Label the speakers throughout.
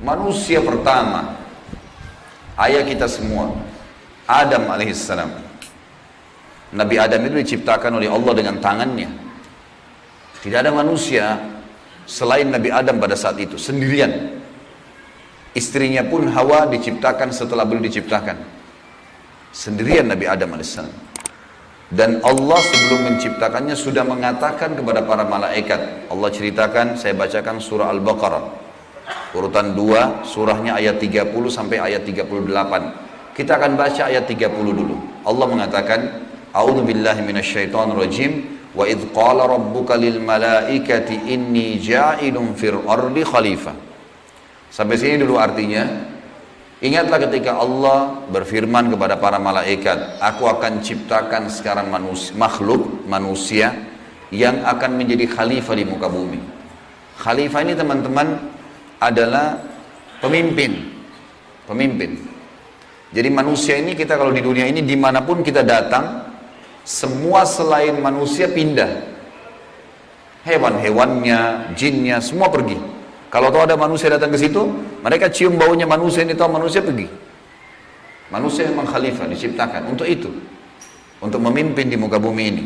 Speaker 1: manusia pertama, ayah kita semua, Adam alaihissalam. Nabi Adam itu diciptakan oleh Allah dengan tangannya. Tidak ada manusia selain Nabi Adam pada saat itu, sendirian. Istrinya pun Hawa diciptakan setelah beliau diciptakan. Sendirian Nabi Adam alaihissalam. Dan Allah sebelum menciptakannya sudah mengatakan kepada para malaikat. Allah ceritakan, saya bacakan surah Al-Baqarah. Urutan 2, surahnya ayat 30 sampai ayat 38. Kita akan baca ayat 30 dulu. Allah mengatakan, A'udzu billahi minasyaitonir rajim. Wa idz qala rabbuka lil malaikati inni ja'ilun fil ardi khalifah. Sampai sini dulu artinya. Ingatlah ketika Allah berfirman kepada para malaikat, aku akan ciptakan sekarang manusia yang akan menjadi khalifah di muka bumi. Khalifah ini teman-teman adalah pemimpin. Jadi manusia ini, kita kalau di dunia ini dimanapun kita datang, semua selain manusia pindah. Hewan-hewannya, jinnya, semua pergi. Kalau tahu ada manusia datang ke situ, mereka cium baunya manusia ini, tahu manusia pergi. Manusia memang khalifah, diciptakan untuk itu, untuk memimpin di muka bumi ini.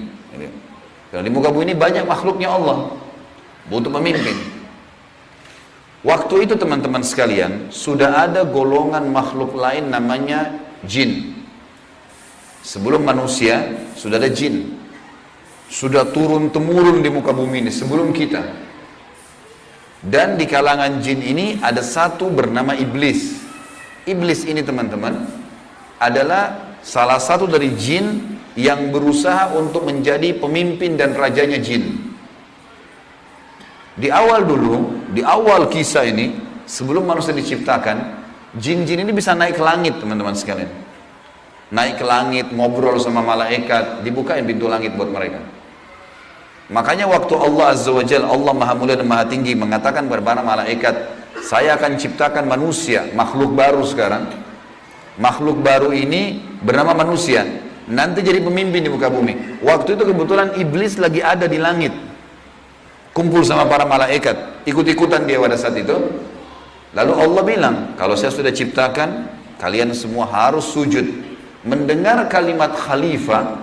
Speaker 1: Karena di muka bumi ini banyak makhluknya Allah, butuh pemimpin. Waktu itu teman-teman sekalian, sudah ada golongan makhluk lain namanya jin. Sebelum manusia, sudah ada jin. Sudah turun-temurun di muka bumi ini, sebelum kita. Dan di kalangan jin ini ada satu bernama iblis. Iblis ini teman-teman adalah salah satu dari jin yang berusaha untuk menjadi pemimpin dan rajanya jin. Di awal dulu, di awal kisah ini, sebelum manusia diciptakan, jin-jin ini bisa naik ke langit teman-teman sekalian. Naik ke langit, ngobrol sama malaikat, dibukain pintu langit buat mereka. Makanya waktu Allah Azza wa Jalla, Allah Maha Mulia dan Maha Tinggi, mengatakan kepada para malaikat, saya akan ciptakan manusia, makhluk baru sekarang. Makhluk baru ini bernama manusia, nanti jadi pemimpin di muka bumi. Waktu itu kebetulan iblis lagi ada di langit, kumpul sama para malaikat, ikut-ikutan dia pada saat itu. Lalu Allah bilang, kalau saya sudah ciptakan, kalian semua harus sujud. Mendengar kalimat khalifah,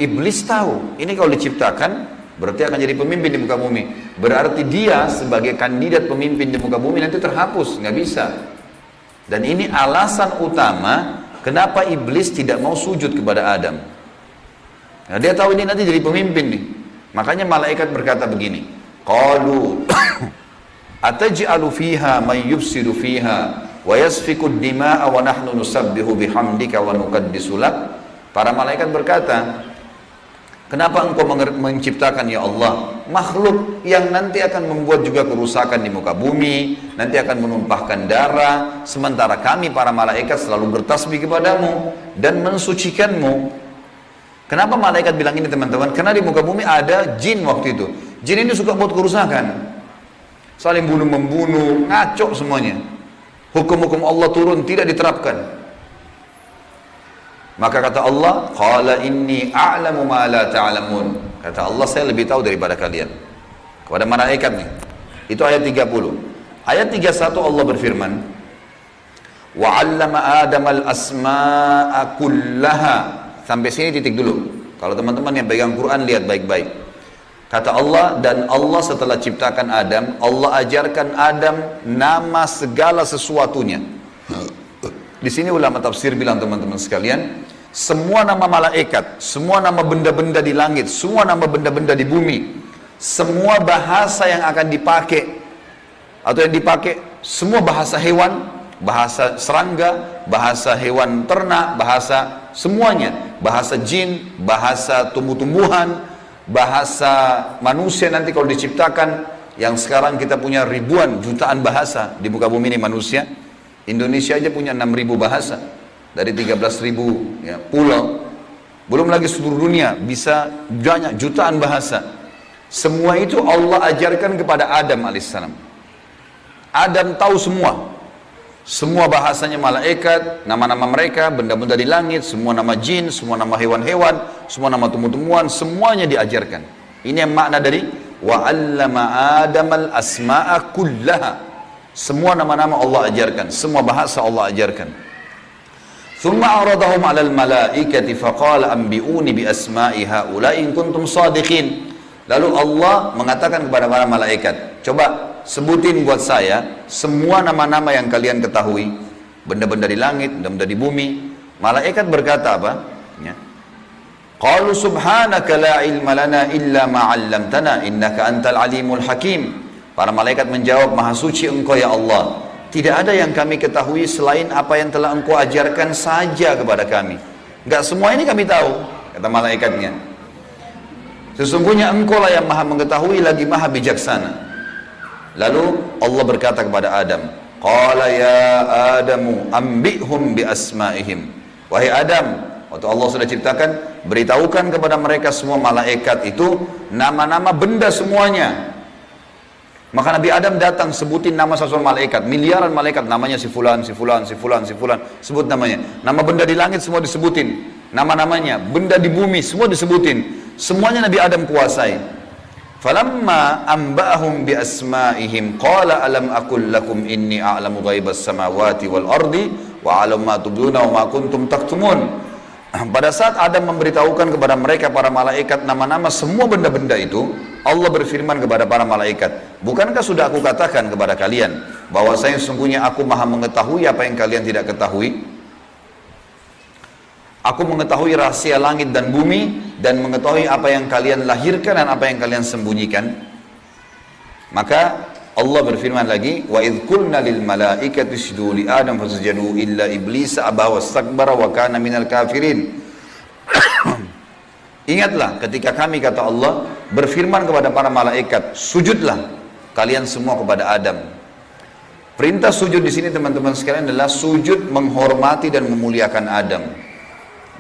Speaker 1: iblis tahu, ini kalau diciptakan, berarti akan jadi pemimpin di muka bumi. Berarti dia sebagai kandidat pemimpin di muka bumi nanti terhapus, nggak bisa. Dan ini alasan utama kenapa iblis tidak mau sujud kepada Adam. Nah, dia tahu ini nanti jadi pemimpin nih. Makanya malaikat berkata begini, qalu ataj'alu fiha may yufsidu fiha wa yasfiku ad-dima'a wa nahnu nusabbihu bihamdika wa nuqaddisu lak. Para malaikat berkata, kenapa engkau menciptakan ya Allah makhluk yang nanti akan membuat juga kerusakan di muka bumi, nanti akan menumpahkan darah, sementara kami para malaikat selalu bertasbih kepadamu dan mensucikanmu. Kenapa malaikat bilang ini teman-teman? Karena di muka bumi ada jin waktu itu. Jin ini suka buat kerusakan, saling bunuh-membunuh, ngaco semuanya. Hukum-hukum Allah turun, tidak diterapkan. Maka kata Allah, qala inni a'lamu ma la ta'lamun. Kata Allah, saya lebih tahu daripada kalian. Kepada malaikat nih. Itu ayat 30. Ayat 31 Allah berfirman, wa 'allama Adamal asma'a kullaha. Sampai sini titik dulu. Kalau teman-teman yang pegang Quran lihat baik-baik. Kata Allah, dan Allah setelah ciptakan Adam, Allah ajarkan Adam nama segala sesuatunya. Di sini ulama tafsir bilang teman-teman sekalian, semua nama malaikat, semua nama benda-benda di langit, semua nama benda-benda di bumi, semua bahasa yang akan dipakai atau yang dipakai, semua bahasa hewan, bahasa serangga, bahasa hewan ternak, bahasa semuanya, bahasa jin, bahasa tumbuh-tumbuhan, bahasa manusia nanti kalau diciptakan, yang sekarang kita punya ribuan, jutaan bahasa di muka bumi ini manusia. Indonesia aja punya 6.000 bahasa dari 13.000 ya, pulau. Belum lagi seluruh dunia bisa banyak jutaan bahasa. Semua itu Allah ajarkan kepada Adam alaihissalam. Adam tahu semua bahasanya malaikat, nama-nama mereka, benda-benda di langit, semua nama jin, semua nama hewan-hewan, semua nama tumbuh-tumbuhan, semuanya diajarkan. Ini yang makna dari wa 'allama Adamal asma'a kullaha. Semua nama-nama Allah ajarkan, semua bahasa Allah ajarkan. Thumma aradahum 'alal malaikati faqala anbi'uni bi asma'i haula'i in kuntum shadiqin. Lalu Allah mengatakan kepada para malaikat, coba sebutin buat saya semua nama-nama yang kalian ketahui, benda-benda di langit, benda-benda di bumi. Malaikat berkata apa? Ya. Qalu subhanaka la ilma lana illa ma 'allamtana innaka antal alimul hakim. Para malaikat menjawab, maha suci engkau ya Allah, tidak ada yang kami ketahui selain apa yang telah engkau ajarkan saja kepada kami. Enggak semua ini kami tahu, kata malaikatnya. Sesungguhnya engkau lah yang maha mengetahui lagi maha bijaksana. Lalu Allah berkata kepada Adam, qala ya Adamu ambihum bi asma'ihim. Wahai Adam, waktu Allah sudah ciptakan, beritahukan kepada mereka semua malaikat itu nama-nama benda semuanya. Maka Nabi Adam datang sebutin nama satu malaikat, miliaran malaikat, namanya si fulan, si fulan, si fulan, si fulan, sebut namanya. Nama benda di langit semua disebutin, nama-namanya, benda di bumi semua disebutin. Semuanya Nabi Adam kuasai. Falamma amba'ahum bi asma'ihim qala alam aqul lakum inni a'lamu ghaibas samawati wal ardi wa a'lamu ma tubduna wa ma kuntum taktumun. Pada saat Adam memberitahukan kepada mereka para malaikat nama-nama semua benda-benda itu, Allah berfirman kepada para malaikat, bukankah sudah aku katakan kepada kalian bahwasanya sesungguhnya aku maha mengetahui apa yang kalian tidak ketahui? Aku mengetahui rahasia langit dan bumi dan mengetahui apa yang kalian lahirkan dan apa yang kalian sembunyikan. Maka Allah berfirman lagi, wa idh qulna lil malaikati isjudu li adam fasajadu illa iblis aba wastakbara wa kana minal kafirin. Ingatlah ketika kami, kata Allah, berfirman kepada para malaikat, sujudlah kalian semua kepada Adam. Perintah sujud di sini teman-teman sekalian adalah sujud menghormati dan memuliakan Adam.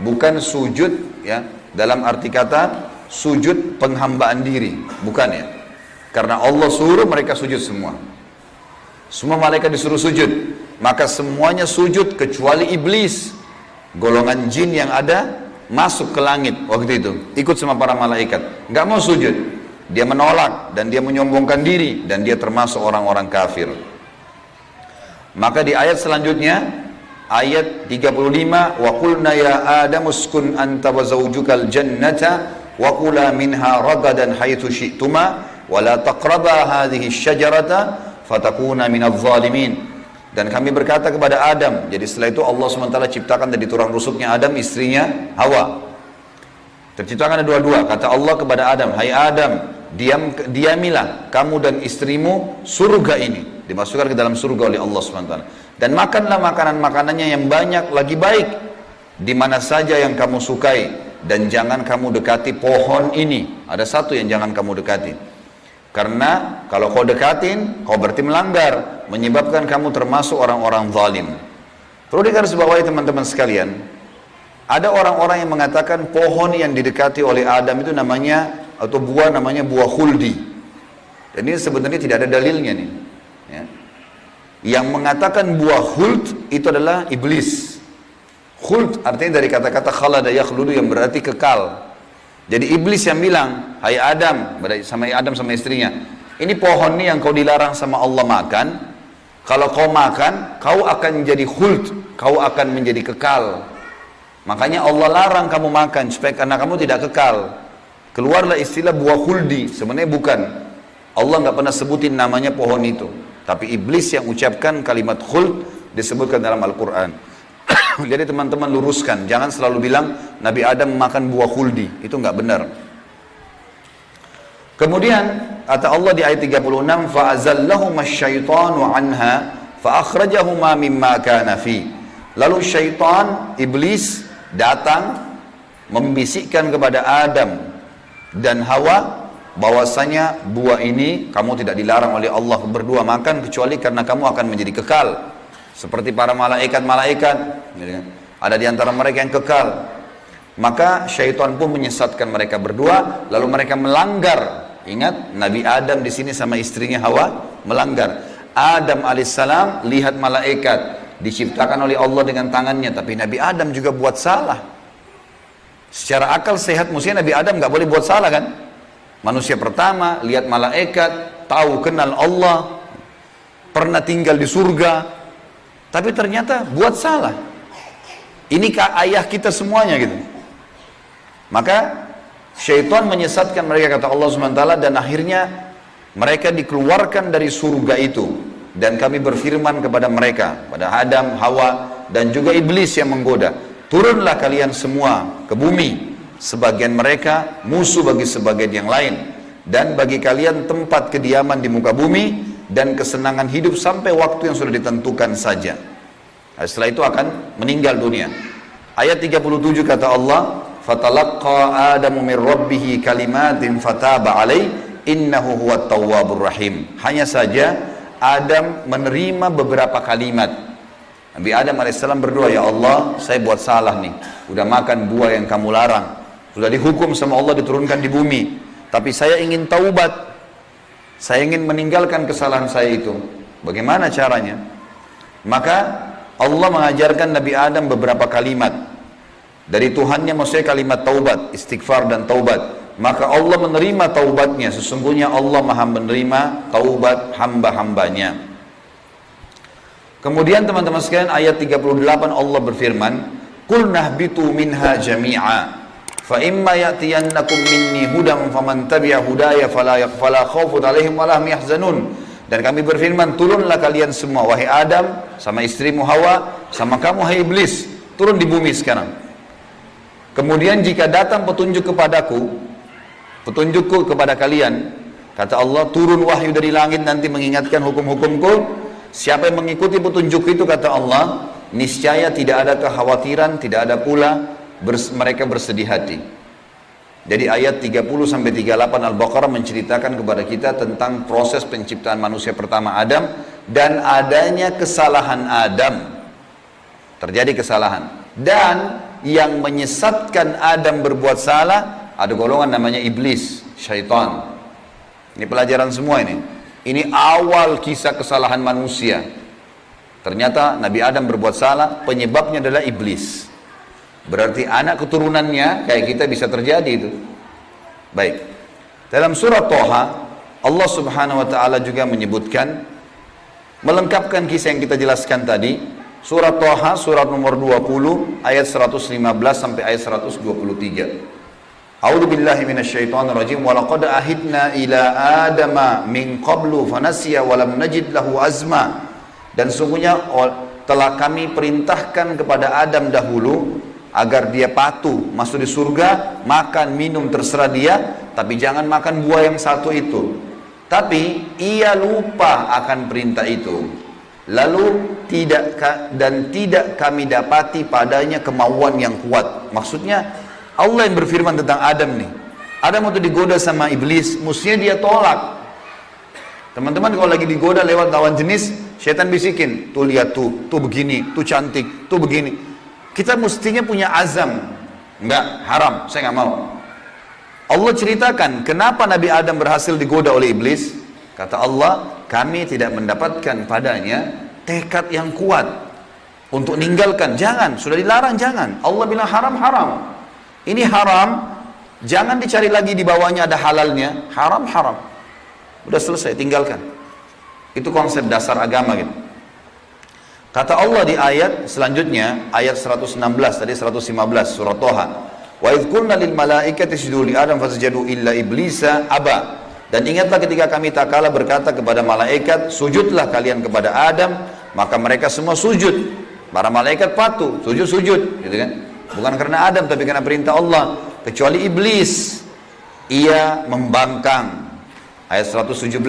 Speaker 1: Bukan sujud ya dalam arti kata sujud penghambaan diri, bukan ya. Karena Allah suruh mereka sujud semua. Semua malaikat disuruh sujud, maka semuanya sujud kecuali iblis. Golongan jin yang ada masuk ke langit waktu itu, ikut sama para malaikat, nggak mau sujud. Dia menolak dan dia menyombongkan diri dan dia termasuk orang-orang kafir. Maka di ayat selanjutnya, ayat 35, wa qulna ya Adam uskun anta wa zawjukal jannata wa kula minha ragadan haitsu syi'tuma wa la taqraba hadhihi asyajarata fatakuna minadh dhalimin. Dan kami berkata kepada Adam, jadi setelah itu Allah SWT ciptakan dari tulang rusuknya Adam istrinya Hawa. Terciptakan ada dua-dua. Kata Allah kepada Adam, hai Adam, diamilah kamu dan istrimu surga ini, dimasukkan ke dalam surga oleh Allah SWT. Dan makanlah makanan-makanannya yang banyak lagi baik, di mana saja yang kamu sukai, dan jangan kamu dekati pohon ini. Ada satu yang jangan kamu dekati, karena kalau kau dekatin, kau berarti melanggar, menyebabkan kamu termasuk orang-orang zalim. Perlu digarisbawahi teman-teman sekalian, ada orang-orang yang mengatakan pohon yang didekati oleh Adam itu namanya, atau buah namanya buah khuldi. Dan ini sebenarnya tidak ada dalilnya nih ya. Yang mengatakan buah khuld itu adalah iblis. Khuld artinya dari kata-kata khalada yakhludu yang berarti kekal. Jadi iblis yang bilang, hai Adam, sama istrinya, ini pohon ini yang kau dilarang sama Allah makan, kalau kau makan, kau akan menjadi khuld, kau akan menjadi kekal. Makanya Allah larang kamu makan, supaya karena kamu tidak kekal. Keluarlah istilah buah khuldi, sebenarnya bukan. Allah nggak pernah sebutin namanya pohon itu. Tapi iblis yang ucapkan kalimat khuld disebutkan dalam Al-Quran. Jadi teman-teman luruskan, jangan selalu bilang Nabi Adam makan buah khuldi, itu nggak benar. Kemudian kata Allah di ayat 36, fa'azallahuma syaitanu anha fa'akhrajahuma mimma kana fi. Lalu syaitan, iblis datang membisikkan kepada Adam dan Hawa bahwasanya buah ini kamu tidak dilarang oleh Allah berdua makan kecuali karena kamu akan menjadi kekal seperti para malaikat-malaikat. Ada di antara mereka yang kekal. Maka syaitan pun menyesatkan mereka berdua, lalu mereka melanggar. Ingat, Nabi Adam di sini sama istrinya Hawa melanggar. Adam alaihissalam lihat malaikat diciptakan oleh Allah dengan tangannya, tapi Nabi Adam juga buat salah. Secara akal sehat mestinya Nabi Adam nggak boleh buat salah kan? Manusia pertama lihat malaikat, tahu kenal Allah, pernah tinggal di surga, tapi ternyata buat salah. Ini ayah kita semuanya gitu. Maka syaitan menyesatkan mereka, kata Allah SWT, dan akhirnya mereka dikeluarkan dari surga itu. Dan kami berfirman kepada mereka, pada Adam, Hawa, dan juga iblis yang menggoda, turunlah kalian semua ke bumi. Sebagian mereka musuh bagi sebagian yang lain, dan bagi kalian tempat kediaman di muka bumi dan kesenangan hidup sampai waktu yang sudah ditentukan saja. Nah, setelah itu akan meninggal dunia. Ayat 37 kata Allah, fatalaqqa Adamu min rabbih kalimatin fataba alaih innahu huwat tawwabur rahim. Hanya saja Adam menerima beberapa kalimat. Nabi Adam AS berdoa, ya Allah, saya buat salah nih, udah makan buah yang kamu larang, sudah dihukum sama Allah diturunkan di bumi, tapi saya ingin taubat, saya ingin meninggalkan kesalahan saya itu. Bagaimana caranya? Maka Allah mengajarkan Nabi Adam beberapa kalimat dari Tuhannya, maksudnya kalimat taubat, istighfar dan taubat. Maka Allah menerima taubatnya. Sesungguhnya Allah maha menerima taubat hamba-hambanya. Kemudian teman-teman sekalian, ayat 38 Allah berfirman, qul nahbitu minha jami'a fa imma ya'tiyannakum minni hudan faman tabi'a hudaya fala khaufun 'alaihim wa lahum yahzanun. Dan kami berfirman, turunlah kalian semua, wahai Adam, sama istrimu Hawa, sama kamu hai iblis, turun di bumi sekarang. Kemudian jika datang petunjuk kepadaku, petunjukku kepada kalian, kata Allah, turun wahyu dari langit nanti mengingatkan hukum-hukumku. Siapa yang mengikuti petunjuk itu, kata Allah, niscaya tidak ada kekhawatiran, tidak ada pula mereka bersedih hati. Jadi ayat 30-38 Al-Baqarah menceritakan kepada kita tentang proses penciptaan manusia pertama Adam dan adanya kesalahan Adam. Terjadi kesalahan, dan yang menyesatkan Adam berbuat salah ada golongan namanya iblis, syaitan. Ini pelajaran semua ini. Ini awal kisah kesalahan manusia. Ternyata Nabi Adam berbuat salah, penyebabnya adalah iblis. Berarti anak keturunannya kayak kita bisa terjadi itu. Baik. Dalam surat Toha, Allah Subhanahu wa taala juga menyebutkan, melengkapkan kisah yang kita jelaskan tadi. Surat Toha, surat nomor 20, ayat 115 sampai ayat 123. A'udzu billahi minasyaitonir rajim wa laqad ahidna ila adama min qablu fanasiya wa lam najid lahu azma. Dan sungguhnya telah kami perintahkan kepada Adam dahulu agar dia patuh masuk di surga, makan minum terserah dia, tapi jangan makan buah yang satu itu. Tapi ia lupa akan perintah itu. Lalu tidak kami dapati padanya kemauan yang kuat. Maksudnya Allah yang berfirman tentang Adam nih. Adam waktu digoda sama iblis, mestinya dia tolak. Teman-teman kalau lagi digoda lewat lawan jenis, syaitan bisikin, tuh lihat tuh begini, tuh cantik, tuh begini. Kita mestinya punya azam, enggak, haram, saya nggak mau. Allah ceritakan kenapa Nabi Adam berhasil digoda oleh iblis. Kata Allah, kami tidak mendapatkan padanya tekad yang kuat untuk meninggalkan. Jangan, sudah dilarang jangan. Allah bilang haram, haram. Ini haram, jangan dicari lagi di bawahnya ada halalnya. Haram, haram. Udah selesai, tinggalkan. Itu konsep dasar agama gitu. Kata Allah di ayat selanjutnya, ayat 116, tadi 115 surat Toha. Wa idh qulna lil malaikati isjudu li Adam fasajadu illa iblisa aba. Dan ingatlah ketika kami tak kala berkata kepada malaikat, sujudlah kalian kepada Adam, maka mereka semua sujud. Para malaikat patuh, sujud, gitu kan? Bukan karena Adam, tapi karena perintah Allah. Kecuali iblis, ia membangkang. Ayat 117.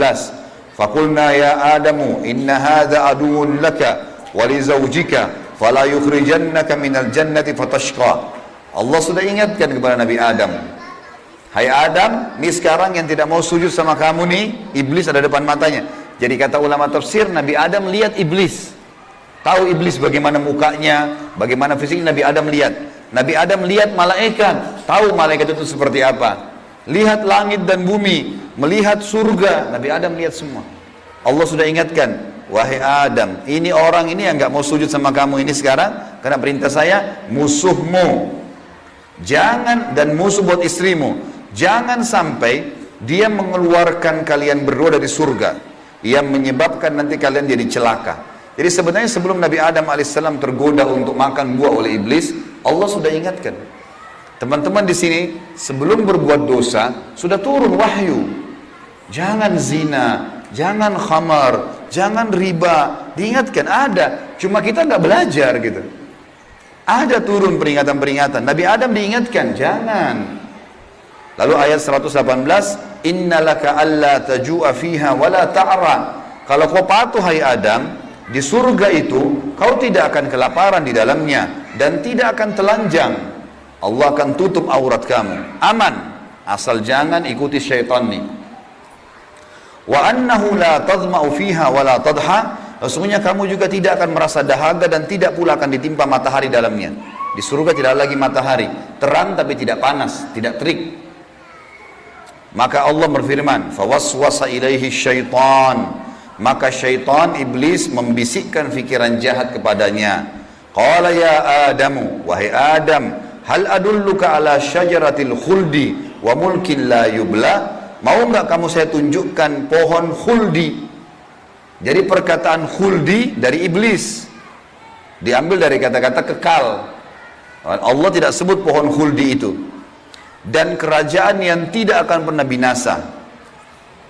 Speaker 1: Faqulna ya Adamu inna hadza aduwwun laka wa li zawjika fala yukhrijannaka minal jannati fatashqa. Allah sudah ingatkan kepada Nabi Adam. Hai Adam, ini sekarang yang tidak mau sujud sama kamu nih, iblis ada depan matanya. Jadi kata ulama tafsir, Nabi Adam lihat iblis. Tahu iblis bagaimana mukanya, bagaimana fisiknya, Nabi Adam lihat. Nabi Adam lihat malaikat, tahu malaikat itu seperti apa. Lihat langit dan bumi, melihat surga, Nabi Adam lihat semua. Allah sudah ingatkan, wahai Adam, ini orang ini yang gak mau sujud sama kamu ini sekarang, karena perintah saya, musuhmu. Jangan, dan musuh buat istrimu. Jangan sampai dia mengeluarkan kalian berdua dari surga. yang menyebabkan nanti kalian jadi celaka. Jadi sebenarnya sebelum Nabi Adam alaihissalam tergoda untuk makan buah oleh iblis, Allah sudah ingatkan. Teman-teman di sini sebelum berbuat dosa sudah turun wahyu. Jangan zina, jangan khamar, jangan riba. Diingatkan ada, cuma kita nggak belajar gitu. Ada turun peringatan-peringatan. Nabi Adam diingatkan, jangan. Lalu ayat 118, innalaka alla taju'a fiha wala ta'ra. Kalau kau patuh hai Adam, di surga itu kau tidak akan kelaparan di dalamnya dan tidak akan telanjang. Allah akan tutup aurat kamu. Aman, asal jangan ikuti syaitan nih. Wa annahu la tadma'u fiha wala tadha. Sesungguhnya kamu juga tidak akan merasa dahaga dan tidak pula akan ditimpa matahari dalamnya. Di surga tidak lagi matahari, terang tapi tidak panas, tidak terik. Maka Allah berfirman, fawaswasa ilaihi syaitan. Maka syaitan iblis membisikkan fikiran jahat kepadanya. Qala ya Adamu, wahai Adam, hal adulluka ala syajaratil khuldi wa mulkin la yubla. Mau enggak kamu saya tunjukkan pohon khuldi? Jadi perkataan khuldi dari iblis, diambil dari kata-kata kekal. Allah tidak sebut pohon khuldi itu. Dan kerajaan yang tidak akan pernah binasa.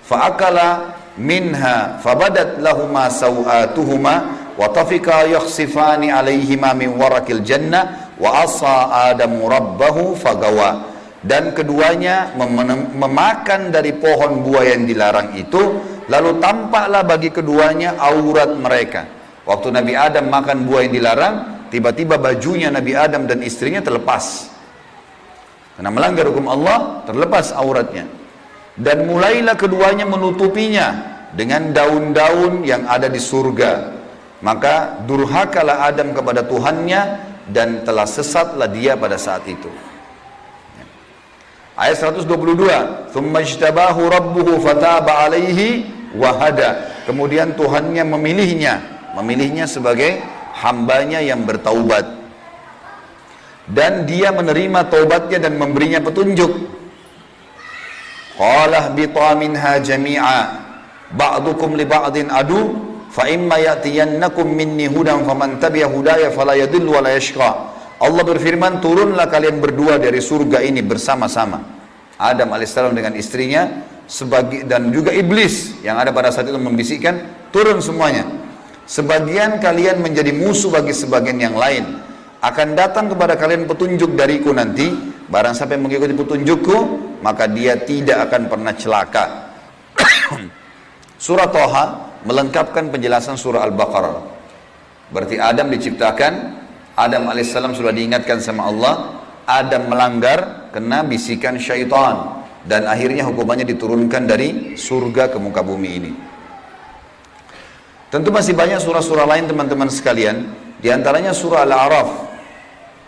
Speaker 1: Fa'akala minha fabadat lahuma sawatuhuma wa tafika yakhsifani alaihima min warakil jannah wa asa adamu rabbahu fagawa. Dan keduanya memakan dari pohon buah yang dilarang itu, lalu tampaklah bagi keduanya aurat mereka. Waktu Nabi Adam makan buah yang dilarang, tiba-tiba bajunya Nabi Adam dan istrinya terlepas. Karena melanggar hukum Allah, terlepas auratnya. Dan mulailah keduanya menutupinya dengan daun-daun yang ada di surga. Maka durhakalah Adam kepada Tuhannya dan telah sesatlah dia pada saat itu. Ayat 122, "Tsumma ijtabahu rabbuhu fataba 'alaihi wa hada." Kemudian Tuhannya memilihnya sebagai hambanya yang bertaubat. Dan dia menerima taubatnya dan memberinya petunjuk. Qala ihbita minha jami'a ba'dukum li ba'din adu fa imma ya'tiyannakum minni hudan faman tabi'a hudaya fala yadhillu wa la yashqa. Allah berfirman, turunlah kalian berdua dari surga ini bersama-sama. Adam alaihissalam dengan istrinya dan juga iblis yang ada pada saat itu membisikkan, turun semuanya. Sebagian kalian menjadi musuh bagi sebagian yang lain. Akan datang kepada kalian petunjuk dariku nanti, barang siapa yang mengikuti petunjukku, maka dia tidak akan pernah celaka. Surah Thaha melengkapkan penjelasan surah Al-Baqarah. Berarti Adam diciptakan, Adam alaihissalam sudah diingatkan sama Allah, Adam melanggar, kena bisikan syaitan, dan akhirnya hukumannya diturunkan dari surga ke muka bumi ini. Tentu masih banyak surah-surah lain teman-teman sekalian, diantaranya surah Al-A'raf.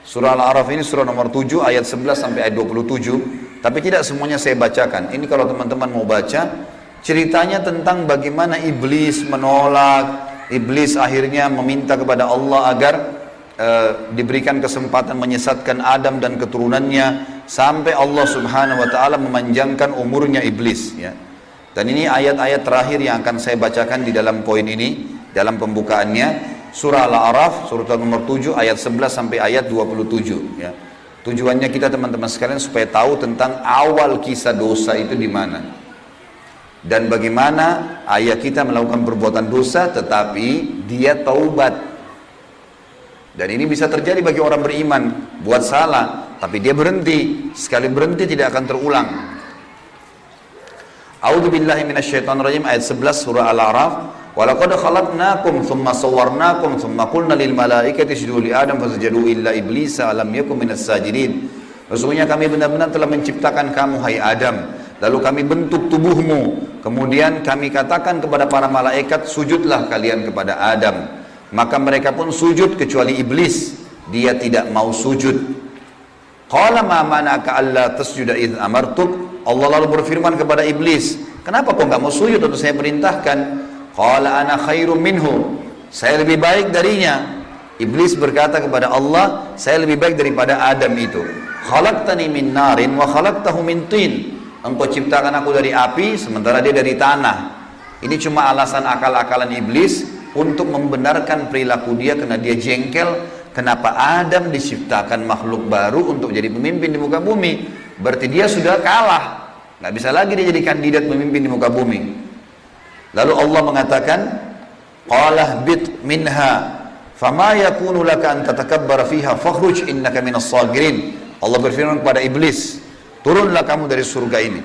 Speaker 1: Surah Al-A'raf ini surah nomor 7 ayat 11 sampai ayat 27, tapi tidak semuanya saya bacakan. Ini kalau teman-teman mau baca, ceritanya tentang bagaimana iblis menolak, iblis akhirnya meminta kepada Allah agar diberikan kesempatan menyesatkan Adam dan keturunannya, sampai Allah subhanahu wa ta'ala memanjangkan umurnya iblis ya. Dan ini ayat-ayat terakhir yang akan saya bacakan di dalam poin ini, dalam pembukaannya. Surah Al-A'raf, surah nomor 7 ayat 11 sampai ayat 27 ya. Tujuannya kita teman-teman sekalian supaya tahu tentang awal kisah dosa itu di mana. Dan bagaimana ayah kita melakukan perbuatan dosa tetapi dia taubat. Dan ini bisa terjadi bagi orang beriman, buat salah tapi dia berhenti, sekali berhenti tidak akan terulang. A'udzubillahi minasyaitonirrajim, ayat 11 surah Al-A'raf. Walaqad khalaqnakum thumma sawwarnakum thumma qulna lil malaikati isjudu li Adam fasajadu illa iblisa lam yakun minas sajidin. Sesungguhnya kami benar-benar telah menciptakan kamu hai Adam, lalu kami bentuk tubuhmu, kemudian kami katakan kepada para malaikat, sujudlah kalian kepada Adam. Maka mereka pun sujud kecuali iblis, dia tidak mau sujud. Qala ma mana'aka alla tasjuda idh amartuk. Allah lalu berfirman kepada iblis, kenapa kau enggak mau sujud waktu saya perintahkan? Qala ana khairum minhu, saya lebih baik darinya. Iblis berkata kepada Allah, saya lebih baik daripada Adam itu. Khalaqtani min narin wa khalaqtahu min tin. Engkau ciptakan aku dari api sementara dia dari tanah. Ini cuma alasan akal-akalan iblis untuk membenarkan perilaku dia karena dia jengkel. Kenapa Adam diciptakan makhluk baru untuk jadi pemimpin di muka bumi? Berarti dia sudah kalah. Nggak bisa lagi dia jadi kandidat pemimpin di muka bumi. Lalu Allah mengatakan, Qala bit minha fama yakunu laka an tatakabbara fiha fakhruj innaka minas sagirin. Allah berfirman kepada iblis, turunlah kamu dari surga ini.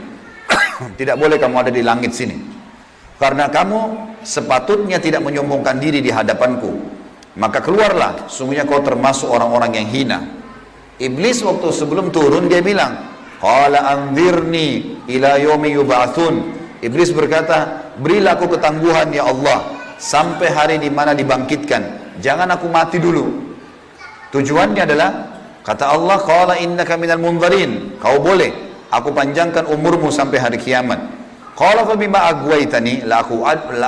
Speaker 1: Tidak boleh kamu ada di langit sini. Karena kamu sepatutnya tidak menyombongkan diri di hadapanku. Maka keluarlah, sungguhnya kau termasuk orang-orang yang hina. Iblis waktu sebelum turun dia bilang, Qala anzirni ila yaumi yub'atsun. Iblis berkata, berilah aku ketangguhan ya Allah sampai hari di mana dibangkitkan. Jangan aku mati dulu. Tujuannya adalah, kata Allah, qala innaka minal munzarin. Kau boleh, aku panjangkan umurmu sampai hari kiamat. Qala fa bima aghwaytani la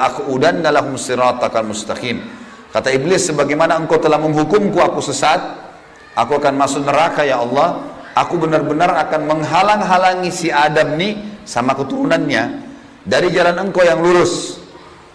Speaker 1: aqudanna lahum siratakal mustaqim. Kata iblis, sebagaimana engkau telah menghukumku aku sesat, aku akan masuk neraka ya Allah. Aku benar-benar akan menghalang-halangi si Adam nih sama keturunannya dari jalan engkau yang lurus.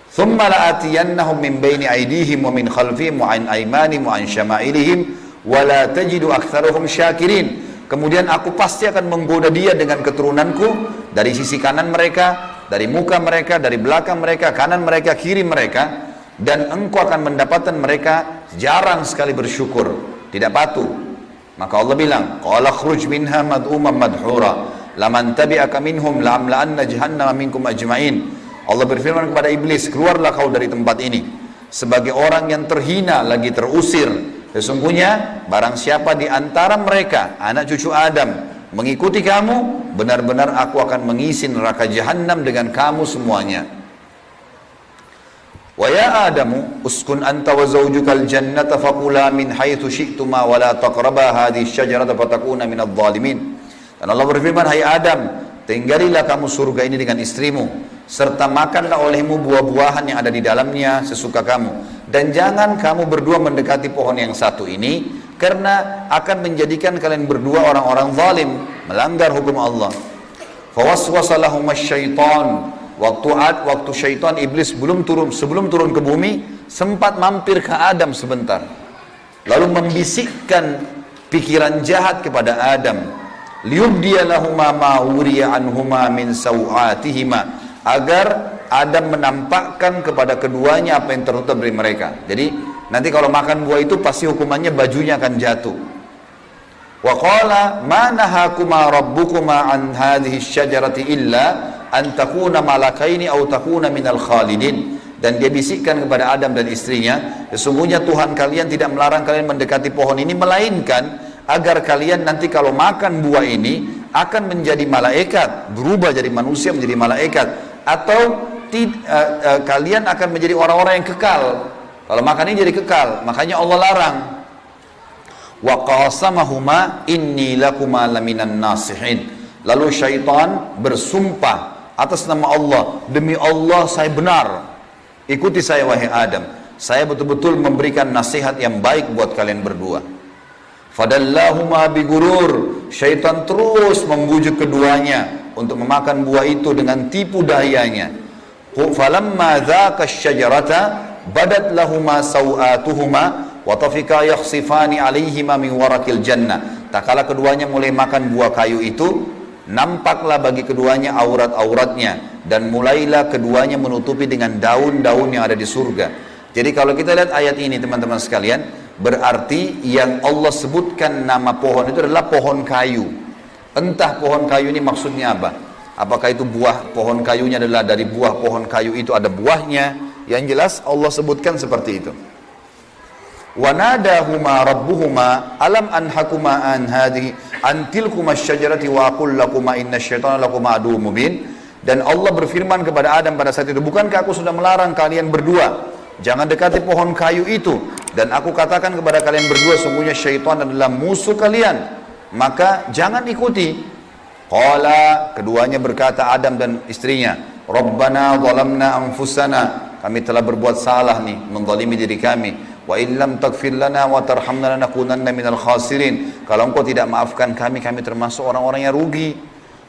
Speaker 1: Thumma la'atiyannahum min baini aydihim wa min khalfihim wa an aymanihim wa an syama'ilihim wa la tajidu aktsarahum syakirin. Kemudian aku pasti akan menggoda dia dengan keturunanku dari sisi kanan mereka, dari muka mereka, dari belakang mereka, kanan mereka, kiri mereka, dan engkau akan mendapatkan mereka jarang sekali bersyukur, tidak patuh. Maka Allah bilang, qala khruj minha mad'uman madhura laman tabi'aka minhum la'amla'anna jahannama minkum ajma'in. Allah berfirman kepada iblis, keluarlah kau dari tempat ini sebagai orang yang terhina lagi terusir. Sesungguhnya barang siapa di antara mereka anak cucu Adam mengikuti kamu, benar-benar aku akan mengisi neraka jahanam dengan kamu semuanya. Wa ya Adamu uskun anta wa zawjukal jannata faqula min haitsu syi'tuma wa la taqraba hadhihi syajarata fatakuna minadh dhalimin. Dan Allah berfirman, hai Adam, tinggalilah kamu surga ini dengan istrimu, serta makanlah olehmu buah-buahan yang ada di dalamnya sesuka kamu. Dan jangan kamu berdua mendekati pohon yang satu ini, karena akan menjadikan kalian berdua orang-orang zalim, melanggar hukum Allah. Fawaswasa lahumas syaitan. Waktu syaitan iblis sebelum turun ke bumi, sempat mampir ke Adam sebentar. Lalu membisikkan pikiran jahat kepada Adam. Liyubdiya lahuma ma wuriya anhuma min sawatihima, agar Adam menampakkan kepada keduanya apa yang tertutup dari mereka. Jadi nanti kalau makan buah itu pasti hukumannya bajunya akan jatuh. Wa qala ma nahakuma rabbukuma an hadhihi syajarati illa an takuna malakaini aw takuna minal khalidin. Dan dia bisikkan kepada Adam dan istrinya, sesungguhnya Tuhan kalian tidak melarang kalian mendekati pohon ini, melainkan agar kalian nanti kalau makan buah ini akan menjadi malaikat, berubah jadi manusia menjadi malaikat, atau kalian akan menjadi orang-orang yang kekal. Kalau makan ini jadi kekal, makanya Allah larang. Wa qasamahuma inni lakuma laminan nasihin. Lalu syaitan bersumpah atas nama Allah, demi Allah saya benar, ikuti saya wahai Adam, saya betul-betul memberikan nasihat yang baik buat kalian berdua. Fadallahuma bigurur. Syaitan terus membujuk keduanya untuk memakan buah itu dengan tipu dayanya. Falamma dzaka asyajarata badat lahuma sawatuhuma wa tafika yakhsifani alaihima min warakil jannah. Tak kala keduanya mulai makan buah kayu itu, nampaklah bagi keduanya aurat-auratnya, dan mulailah keduanya menutupi dengan daun-daun yang ada di surga. Jadi kalau kita lihat ayat ini teman-teman sekalian, berarti yang Allah sebutkan nama pohon itu adalah pohon kayu. Entah pohon kayu ini maksudnya apa. Apakah itu buah pohon kayunya adalah dari buah pohon kayu itu ada buahnya. Yang jelas Allah sebutkan seperti itu. Wa nadahuma rabbuhuma alam anhakuma an hadhihi an tilkuma asyajarati wa aqul lakuma inna syaitana lakuma aduwwum mubin. Dan Allah berfirman kepada Adam pada saat itu, bukankah aku sudah melarang kalian berdua jangan dekati pohon kayu itu, dan aku katakan kepada kalian berdua sungguhnya syaitan adalah musuh kalian, maka jangan ikuti. Qala, keduanya berkata Adam dan istrinya, Rabbana zalamna anfusana, kami telah berbuat salah nih, menzalimi diri kami. Wa illam taghfir lana wa tarhamna lanakunanna minal khasirin. Kalau engkau tidak maafkan kami, kami termasuk orang-orang yang rugi.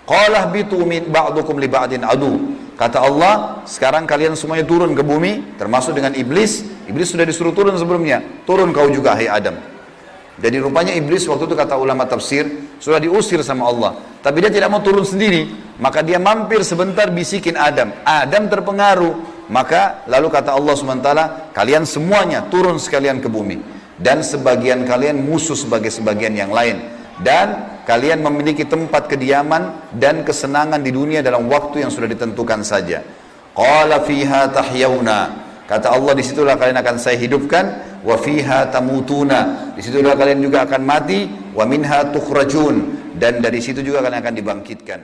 Speaker 1: Qala bitu min ba'dukum li ba'din adu Kata Allah, sekarang kalian semuanya turun ke bumi, termasuk dengan iblis. Iblis sudah disuruh turun sebelumnya. Turun kau juga, hai Adam. Jadi rupanya iblis waktu itu kata ulama tafsir, sudah diusir sama Allah. Tapi dia tidak mau turun sendiri. Maka dia mampir sebentar bisikin Adam. Adam terpengaruh. Maka lalu kata Allah SWT, kalian semuanya turun sekalian ke bumi. Dan sebagian kalian musuh sebagai sebagian yang lain. Dan kalian memiliki tempat kediaman dan kesenangan di dunia dalam waktu yang sudah ditentukan saja. Qala fiha tahyawna. Kata Allah, disitulah kalian akan saya hidupkan. Wa fiha tamutuna. Disitulah kalian juga akan mati. Wa minha tukhrajun. Dan dari situ juga kalian akan dibangkitkan.